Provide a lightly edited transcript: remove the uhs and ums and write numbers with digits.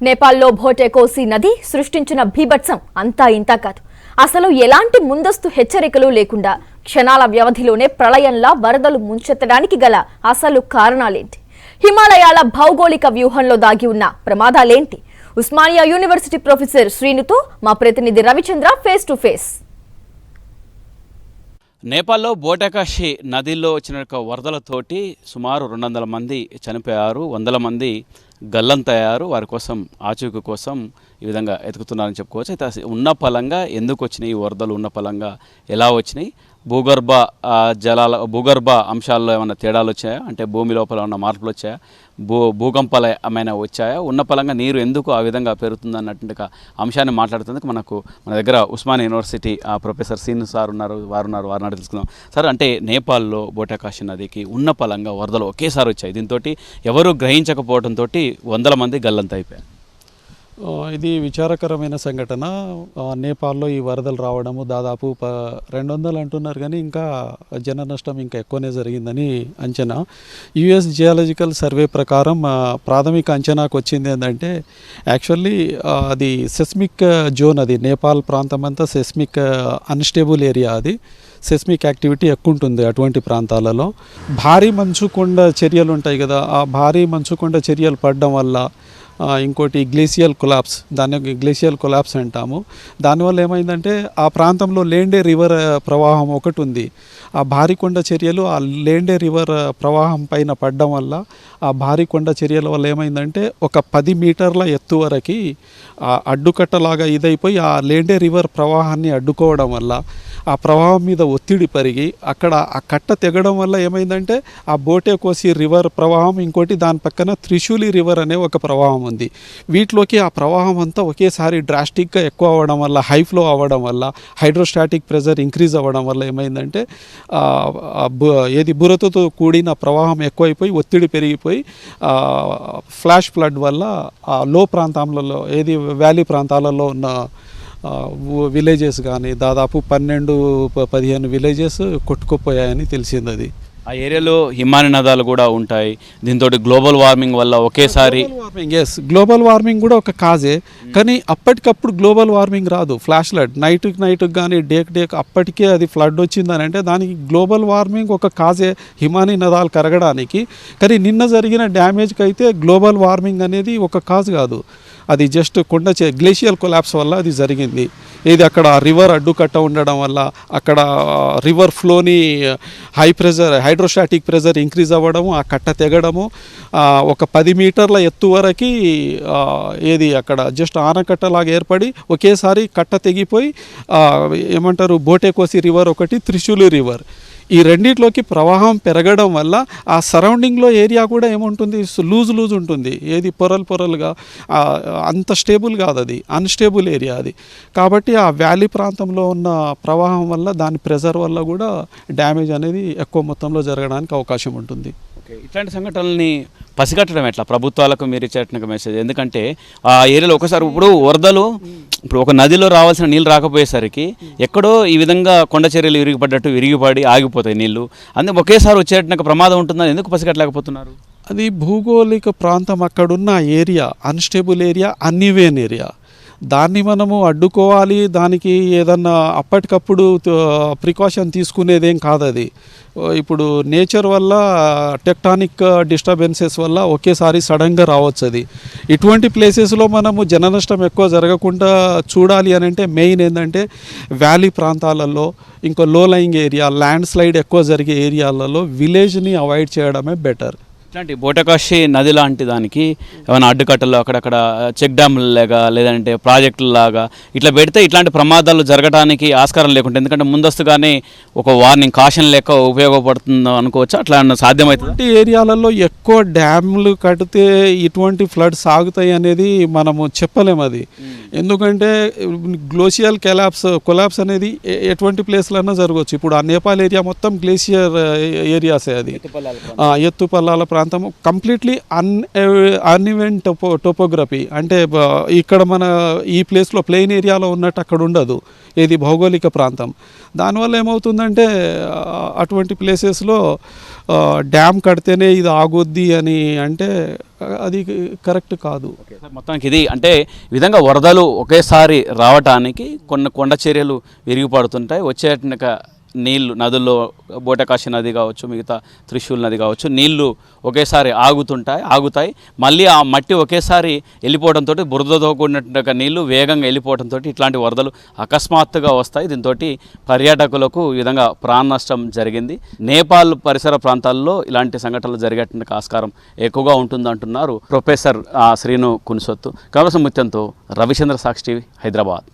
నేపాల్లో భోటే కోసి నది సృష్టించిన బీభత్సం అంతా ఇంతా కాదు. అసలు ఎలాంటి ముందస్తు హెచ్చరికలు లేకుండా క్షణాల వ్యవధిలోనే ప్రళయంలా వరదలు ముంచెత్తడానికి గల అసలు కారణాలేంటి? హిమాలయాల భౌగోళిక వ్యూహంలో దాగి ఉన్న ప్రమాదాలేంటి? ఉస్మానియా యూనివర్సిటీ ప్రొఫెసర్ శ్రీనుతో మా ప్రతినిధి రవిచంద్ర ఫేస్ టు ఫేస్. నేపాల్లో బోటకాషి నదిలో వచ్చిన వరదలతోటి సుమారు 200 మంది చనిపోయారు, 100 మంది గల్లంతయ్యారు. వారి కోసం ఆచూకీ కోసం ఈ విధంగా ఎతుకుతున్నారని చెప్పుకోవచ్చు. అయితే ఉన్న పలంగా ఎందుకు వచ్చినాయి ఈ వరదలు, ఉన్న పలంగా ఎలా వచ్చినాయి, భూగర్భ అంశాల్లో ఏమైనా తేడాలు వచ్చాయా, అంటే భూమి లోపల ఉన్న మార్పులు వచ్చాయా, భూకంపాలు ఏమైనా వచ్చాయా, ఉన్న పలంగా నీరు ఎందుకు ఆ విధంగా పెరుగుతుంది అన్నటువంటి అంశాన్ని మాట్లాడుతుందుకు మన దగ్గర Osmania university professor Srinu sir ఉన్నారు. వారిని తెలుసుకుందాం. సార్, అంటే నేపాల్లో బోటకాషి నదికి ఉన్న పలంగా వరదలు ఒకేసారి వచ్చాయి. దీంతో ఎవరు గ్రహించకపోవడంతో 100 మంది గల్లంత అయిపోయారు. ఇది విచారకరమైన సంఘటన. నేపాల్లో ఈ వరదలు రావడము దాదాపు 200 అంటున్నారు, కానీ ఇంకా జన నష్టం ఇంకా ఎక్కువనే జరిగిందని అంచనా. యుఎస్ జియాలజికల్ సర్వే ప్రకారం ప్రాథమిక అంచనాకు వచ్చింది ఏంటంటే, యాక్చువల్లీ అది సెస్మిక్ జోన్, అది నేపాల్ ప్రాంతం అంతా సెస్మిక్ అన్స్టేబుల్ ఏరియా. అది సెస్మిక్ యాక్టివిటీ ఎక్కువ ఉంటుంది అటువంటి ప్రాంతాలలో. భారీ మంచుకొండ చర్యలు ఉంటాయి కదా, ఆ భారీ మంచుకొండ చర్యలు పడడం వల్ల ఇంకోటి గ్లేసియల్ కొలాప్స్, దాన్ని గ్లేసియల్ కొలాప్స్ అంటాము. దానివల్ల ఏమైందంటే ఆ ప్రాంతంలో లేండే రివర్ ప్రవాహం ఒకటి ఉంది. ఆ భారీ కొండ చర్యలు ఆ లేండే రివర్ ప్రవాహం పైన పడడం వల్ల, ఆ భారీ కొండ చర్యల వల్ల ఏమైందంటే ఒక 10 మీటర్ల ఎత్తు వరకు అడ్డుకట్టలాగా ఇదైపోయి ఆ లేండే రివర్ ప్రవాహాన్ని అడ్డుకోవడం వల్ల ఆ ప్రవాహం మీద ఒత్తిడి పెరిగి అక్కడ ఆ కట్ట తెగడం వల్ల ఏమైందంటే ఆ బోటే కోసి రివర్ ప్రవాహం, ఇంకోటి దాని పక్కన త్రిశూలి రివర్ అనే ఒక ప్రవాహం ఉంది. వీటిలోకి ఆ ప్రవాహం అంతా ఒకేసారి డ్రాస్టిక్గా ఎక్కువ అవ్వడం వల్ల, హై ఫ్లో అవ్వడం వల్ల, హైడ్రోస్టాటిక్ ప్రెజర్ ఇంక్రీజ్ అవ్వడం వల్ల ఏమైందంటే బురదతో కూడిన ప్రవాహం ఎక్కువైపోయి ఒత్తిడి పెరిగిపోయి ఫ్లాష్ ఫ్లడ్ వల్ల లో ప్రాంతాలలో, వ్యాలీ ప్రాంతాలలో ఉన్న విలేజెస్ కానీ దాదాపు 12-15 విలేజెస్ కొట్టుకుపోయాయని తెలిసింది. అది ఆ ఏరియాలో హిమాలయ నదాలు కూడా ఉంటాయి. దీంతో గ్లోబల్ వార్మింగ్ వల్ల ఒకేసారి గ్లోబల్ వార్మింగ్ కూడా ఒక కాజే, కానీ అప్పటికప్పుడు గ్లోబల్ వార్మింగ్ రాదు. ఫ్లాష్ ఫ్లడ్ నైట్కి కానీ డేకి అప్పటికే అది ఫ్లడ్ వచ్చిందని అంటే దానికి గ్లోబల్ వార్మింగ్ ఒక కాజే, హిమాలయ నదాలు కరగడానికి. కానీ నిన్న జరిగిన డ్యామేజ్కి అయితే గ్లోబల్ వార్మింగ్ అనేది ఒక కాజ్ కాదు, అది జస్ట్ గ్లేషియల్ కొలాప్స్ వల్ల అది జరిగింది. ఇది అక్కడ రివర్ అడ్డుకట్ట ఉండడం వల్ల, అక్కడ రివర్ ఫ్లోని హైడ్రోస్టాటిక్ ప్రెజర్ ఇంక్రీజ్ అవ్వడము, ఆ కట్ట తెగడము, ఒక 10 మీటర్ల ఎత్తు వరకు అక్కడ జస్ట్ ఆనకట్టలాగా ఏర్పడి ఒకేసారి కట్ట తెగిపోయి ఏమంటారు బోటే కోసి రివర్ ఒకటి, త్రిశూలి రివర్, ఈ రెండిట్లోకి ప్రవాహం పెరగడం వల్ల ఆ సరౌండింగ్లో ఏరియా కూడా ఏముంటుంది, లూజ్ ఉంటుంది. పొరలుగా అంత స్టేబుల్ కాదు, అది అన్స్టేబుల్ ఏరియా అది. కాబట్టి ఆ వ్యాలీ ప్రాంతంలో ఉన్న ప్రవాహం వల్ల, దాని ప్రెజర్ వల్ల కూడా డ్యామేజ్ అనేది ఎక్కువ మొత్తంలో జరగడానికి అవకాశం ఉంటుంది. ఇట్లాంటి సంఘటనల్ని పసిగట్టడం ఎట్లా ప్రభుత్వాలకు మీరు ఇచ్చేట మెసేజ్? ఎందుకంటే ఆ ఏరియాలో ఒకసారి ఇప్పుడు ఒక నదిలో రావాల్సిన నీళ్ళు రాకపోయేసరికి ఎక్కడో ఈ విధంగా కొండ చర్యలు విరిగిపడి ఆగిపోతాయి నీళ్లు. అందుకే ఒకేసారి వచ్చేట ప్రమాదం ఉంటుందని ఎందుకు పసిగట్టలేకపోతున్నారు? అది భూగోళిక ప్రాంతం, అక్కడున్న area unstable area, uneven area. దాన్ని మనము అడ్డుకోవాలి, దానికి ఏదన్నా అప్పటికప్పుడు ప్రికాషన్ తీసుకునేదేం కాదు. అది ఇప్పుడు నేచర్ వల్ల, టెక్టానిక్ డిస్టర్బెన్సెస్ వల్ల ఒకేసారి సడన్గా రావచ్చు. అది ఇటువంటి ప్లేసెస్లో మనము జన నష్టం ఎక్కువ జరగకుండా చూడాలి అని అంటే మెయిన్ ఏంటంటే వ్యాలీ ప్రాంతాలలో, ఇంకో లో లయింగ్ ఏరియా, ల్యాండ్ స్లైడ్ ఎక్కువ జరిగే ఏరియాలలో విలేజ్ని అవాయిడ్ చేయడమే బెటర్. ఇట్లాంటి బోటకాషి నది లాంటి దానికి ఏమైనా అడ్డుకట్టలు అక్కడక్కడ చెక్ డ్యామ్లు లాగా, లేదంటే ప్రాజెక్టుల లాగా ఇట్లా పెడితే ఇట్లాంటి ప్రమాదాలు జరగడానికి ఆస్కారం లేకుండా, ఎందుకంటే ముందస్తుగానే ఒక వార్నింగ్, కాషన్ లెక్క ఉపయోగపడుతుందో అనుకోవచ్చు. అట్లా సాధ్యమవుతుంది. ఏరియాలలో ఎక్కువ డ్యామ్లు కడితే ఇటువంటి ఫ్లడ్స్ ఆగుతాయి అనేది మనము చెప్పలేము. అది ఎందుకంటే గ్లేషియల్ కొలాప్స్ అనేది ఎటువంటి ప్లేస్లన్నా జరగవచ్చు. ఇప్పుడు ఆ నేపాల్ ఏరియా మొత్తం గ్లేషియర్ ఏరియాసే, అది ఎత్తుపల్లాల ప్రాంతం కంప్లీట్లీ అన్ఈవెన్ టోపోగ్రఫీ, అంటే ఇక్కడ మన ఈ ప్లేస్లో ప్లెయిన్ ఏరియాలో ఉన్నట్టు అక్కడ ఉండదు, ఇది భౌగోళిక ప్రాంతం. దానివల్ల ఏమవుతుందంటే అటువంటి ప్లేసెస్లో డ్యామ్ కడితేనే ఇది ఆగొద్ది అని అంటే అది కరెక్ట్ కాదు. మొత్తానికి ఇది అంటే ఈ విధంగా వరదలు ఒకేసారి రావటానికి కొన్ని కొండ చర్యలు విరిగిపడుతుంటాయి. వచ్చేట నీళ్లు నదుల్లో బోటకాశి నది కావచ్చు, మిగతా త్రిశూల్ నది కావచ్చు, నీళ్లు ఒకేసారి ఆగుతాయి. మళ్ళీ ఆ మట్టి ఒకేసారి వెళ్ళిపోవడంతో, బురదతో కూడినటువంటి నీళ్లు వేగంగా వెళ్ళిపోవడంతో ఇట్లాంటి వరదలు అకస్మాత్తుగా వస్తాయి. దీంతో పర్యాటకులకు ఈ విధంగా ప్రాణ నష్టం జరిగింది. నేపాల్ పరిసర ప్రాంతాల్లో ఇలాంటి సంఘటనలు జరిగేటువంటి ఆస్కారం ఎక్కువగా ఉంటుందంటున్నారు ప్రొఫెసర్ శ్రీను కున్సొత్తు. కమలసం ముత్యంతో రవిచంద్ర సాక్షి టీవీ, హైదరాబాద్.